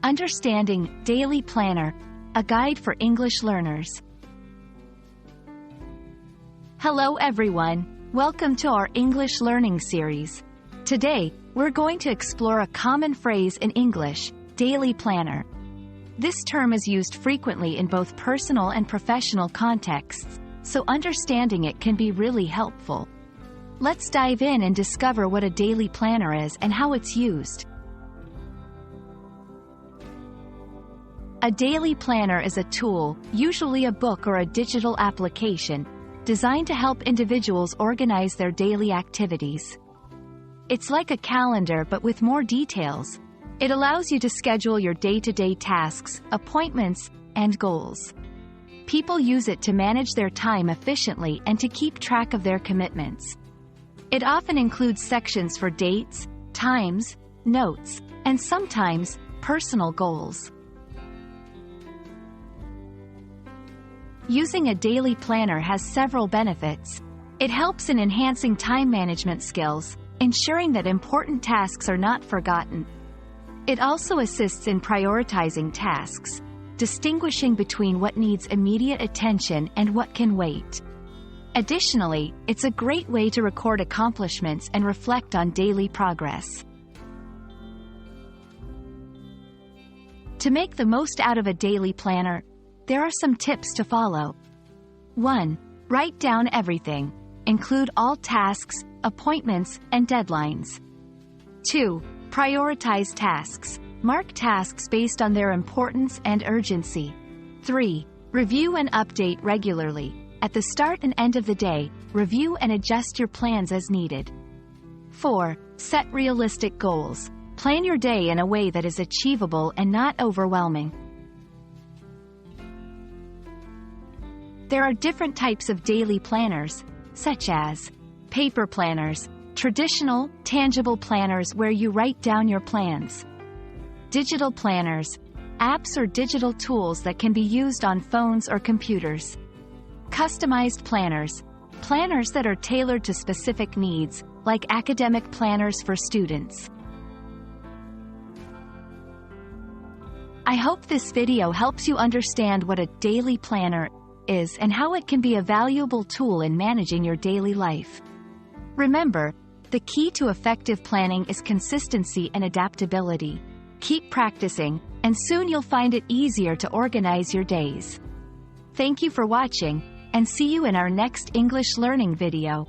Understanding Daily Planner, a guide for English learners. Hello everyone, welcome to our English learning series. Today, we're going to explore a common phrase in English, daily planner. This term is used frequently in both personal and professional contexts, so understanding it can be really helpful. Let's dive in and discover what a daily planner is and how it's used. A daily planner is a tool, usually a book or a digital application, designed to help individuals organize their daily activities. It's like a calendar but with more details. It allows you to schedule your day-to-day tasks, appointments, and goals. People use it to manage their time efficiently and to keep track of their commitments. It often includes sections for dates, times, notes, and sometimes, personal goals. Using a daily planner has several benefits. It helps in enhancing time management skills, ensuring that important tasks are not forgotten. It also assists in prioritizing tasks, distinguishing between what needs immediate attention and what can wait. Additionally, it's a great way to record accomplishments and reflect on daily progress. To make the most out of a daily planner, there are some tips to follow. 1. Write down everything. Include all tasks, appointments, and deadlines. 2. Prioritize tasks. Mark tasks based on their importance and urgency. 3. Review and update regularly. At the start and end of the day, review and adjust your plans as needed. 4. Set realistic goals. Plan your day in a way that is achievable and not overwhelming. There are different types of daily planners, such as paper planners, traditional, tangible planners where you write down your plans. Digital planners, apps or digital tools that can be used on phones or computers. Customized planners, planners that are tailored to specific needs, like academic planners for students. I hope this video helps you understand what a daily planner is and how it can be a valuable tool in managing your daily life. Remember, the key to effective planning is consistency and adaptability. Keep practicing, and soon you'll find it easier to organize your days. Thank you for watching, and see you in our next English learning video.